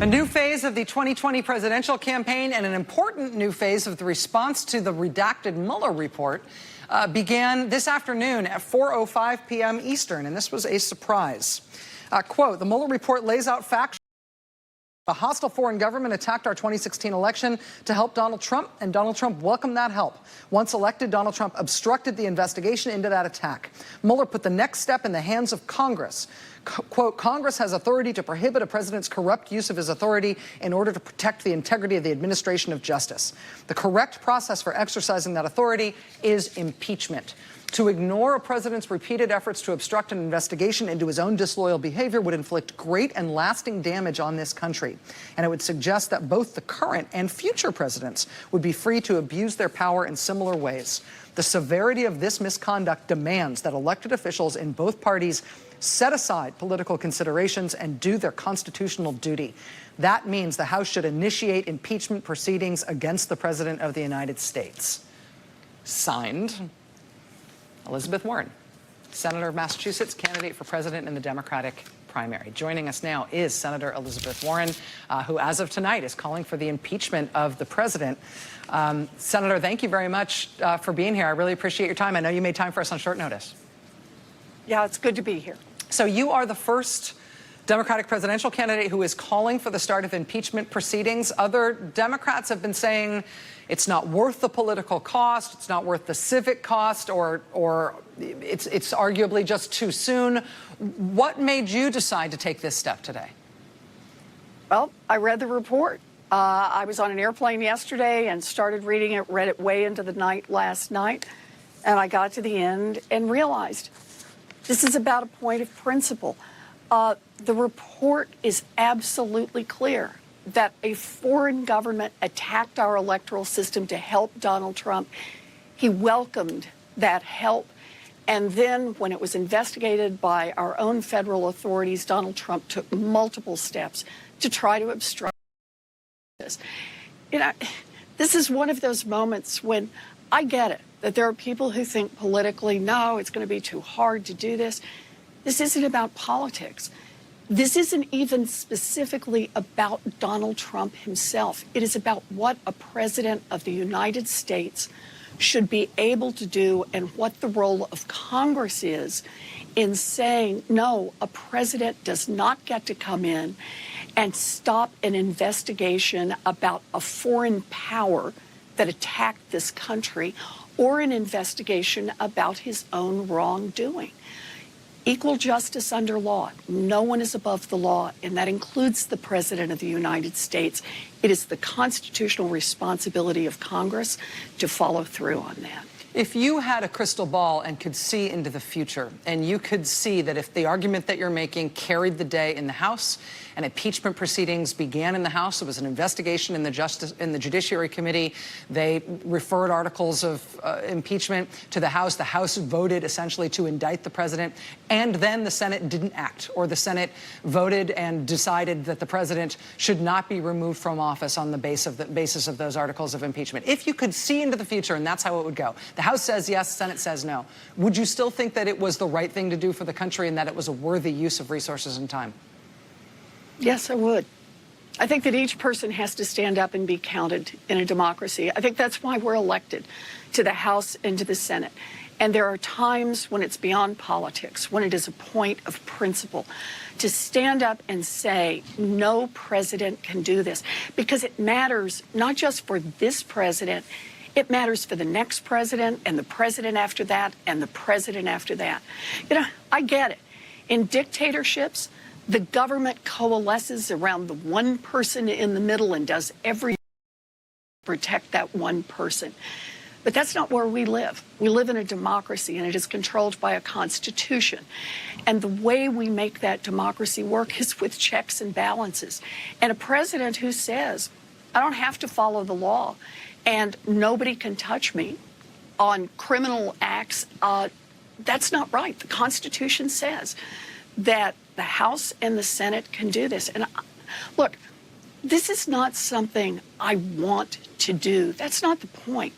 A new phase of the 2020 presidential campaign and an important new phase of the response to the redacted Mueller report began this afternoon at 4:05 p.m. Eastern, and this was a surprise. Quote, the Mueller report lays out facts. A hostile foreign government attacked our 2016 election to help Donald Trump, and Donald Trump welcomed that help. Once elected, Donald Trump obstructed the investigation into that attack. Mueller put the next step in the hands of Congress. Quote, Congress has authority to prohibit a president's corrupt use of his authority in order to protect the integrity of the administration of justice. The correct process for exercising that authority is impeachment. To ignore a president's repeated efforts to obstruct an investigation into his own disloyal behavior would inflict great and lasting damage on this country. And it would suggest that both the current and future presidents would be free to abuse their power in similar ways. The severity of this misconduct demands that elected officials in both parties set aside political considerations and do their constitutional duty. That means the House should initiate impeachment proceedings against the President of the United States. Signed, Elizabeth Warren, Senator of Massachusetts, candidate for president in the Democratic primary. Joining us now is Senator Elizabeth Warren, who as of tonight is calling for the impeachment of the president. Senator, thank you very much for being here. I really appreciate your time. I know you made time for us on short notice. Yeah, it's good to be here. So you are the first Democratic presidential candidate who is calling for the start of impeachment proceedings. Other Democrats have been saying it's not worth the political cost, it's not worth the civic cost, or it's arguably just too soon. What made you decide to take this step today? Well, I read the report. I was on an airplane yesterday and started reading it, read it way into the night last night, and I got to the end and realized this is about a point of principle. The report is absolutely clear that a foreign government attacked our electoral system to help Donald Trump. He welcomed that help. And then when it was investigated by our own federal authorities, Donald Trump took multiple steps to try to obstruct this. You know, this is one of those moments when I get it, that there are people who think politically, no, it's going to be too hard to do this. This isn't about politics. This isn't even specifically about Donald Trump himself. It is about what a president of the United States should be able to do and what the role of Congress is in saying, no, a president does not get to come in and stop an investigation about a foreign power that attacked this country or an investigation about his own wrongdoing. Equal justice under law. No one is above the law, and that includes the President of the United States. It is the constitutional responsibility of Congress to follow through on that. If you had a crystal ball and could see into the future, and you could see that if the argument that you're making carried the day in the House and impeachment proceedings began in the House, there was an investigation in the Judiciary Committee, they referred articles of impeachment to the House voted essentially to indict the president, and then the Senate didn't act, or the Senate voted and decided that the president should not be removed from office on the basis of those articles of impeachment. If you could see into the future and that's how it would go, the House says yes, Senate says no, would you still think that it was the right thing to do for the country and that it was a worthy use of resources and time? Yes, I would. I think that each person has to stand up and be counted in a democracy. I think that's why we're elected to the House and to the Senate. And there are times when it's beyond politics, when it is a point of principle, to stand up and say, no president can do this, because it matters not just for this president, it matters for the next president and the president after that and the president after that. You know, I get it. In dictatorships, the government coalesces around the one person in the middle and does everything to protect that one person. But that's not where we live. We live in a democracy, and it is controlled by a constitution. And the way we make that democracy work is with checks and balances. And a president who says, I don't have to follow the law, and nobody can touch me on criminal acts, that's not right. The Constitution says that the House and the Senate can do this. And look, this is not something I want to do. That's not the point.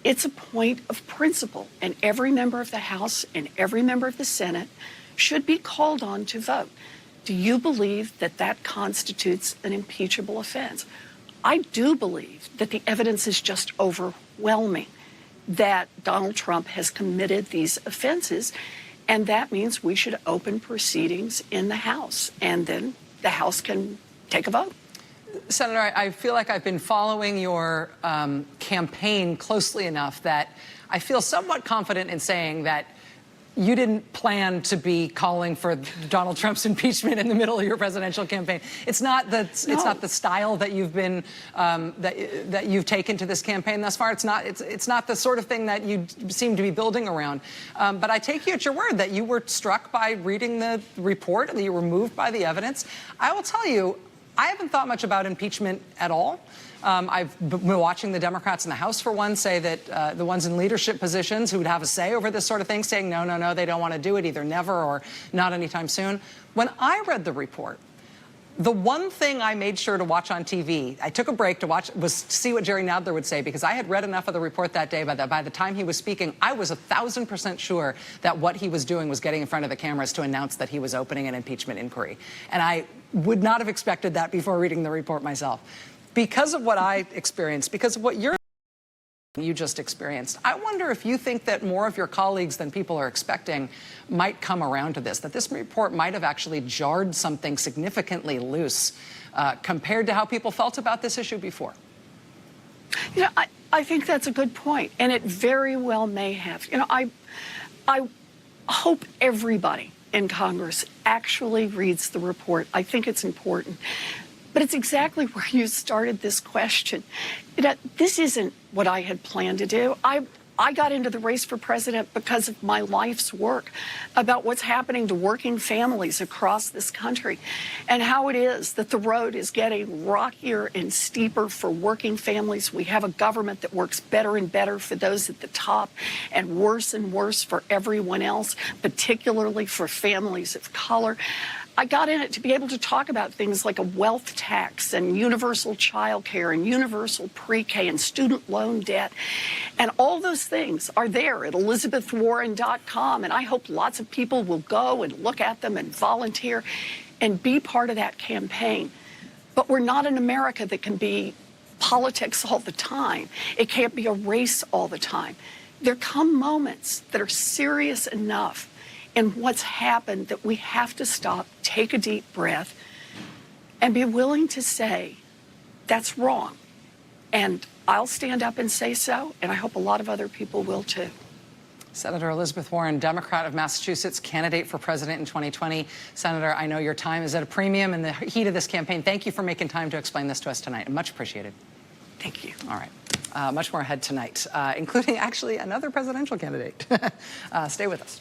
It's a point of principle, and every member of the House and every member of the Senate should be called on to vote Do you believe that that constitutes an impeachable offense? I do believe that the evidence is just overwhelming that Donald Trump has committed these offenses, and that means we should open proceedings in the House, and then the House can take a vote. Senator, I feel like I've been following your campaign closely enough that I feel somewhat confident in saying that you didn't plan to be calling for Donald Trump's impeachment in the middle of your presidential campaign. It's not the it's not the style that you've been that you've taken to this campaign thus far. It's not the sort of thing that you seem to be building around. But I take you at your word that you were struck by reading the report and that you were moved by the evidence. I will tell you, I haven't thought much about impeachment at all. I've been watching the Democrats in the House, for one, say that the ones in leadership positions who would have a say over this sort of thing, saying no, no, no, they don't want to do it, either never or not anytime soon. When I read the report, the one thing I made sure to watch on TV, I took a break to watch, was to see what Jerry Nadler would say, because I had read enough of the report that day. By the time he was speaking, I was 1,000% sure that what he was doing was getting in front of the cameras to announce that he was opening an impeachment inquiry. And I would not have expected that before reading the report myself. Because of what I experienced, because of what you just experienced, I wonder if you think that more of your colleagues than people are expecting might come around to this, that this report might have actually jarred something significantly loose compared to how people felt about this issue before. You know, I think that's a good point, and it very well may have. You know, I hope everybody in Congress actually reads the report. I think it's important. But it's exactly where you started this question. You know, this isn't what I had planned to do. I got into the race for president because of my life's work about what's happening to working families across this country and how it is that the road is getting rockier and steeper for working families. We have a government that works better and better for those at the top and worse for everyone else, particularly for families of color. I got in it to be able to talk about things like a wealth tax and universal child care and universal pre-K and student loan debt. And all those things are there at ElizabethWarren.com. And I hope lots of people will go and look at them and volunteer and be part of that campaign. But we're not in America that can be politics all the time. It can't be a race all the time. There come moments that are serious enough and what's happened that we have to stop, take a deep breath, and be willing to say, that's wrong. And I'll stand up and say so, and I hope a lot of other people will too. Senator Elizabeth Warren, Democrat of Massachusetts, candidate for president in 2020. Senator, I know your time is at a premium in the heat of this campaign. Thank you for making time to explain this to us tonight. Much appreciated. Thank you. All right. Much more ahead tonight, including actually another presidential candidate. Stay with us.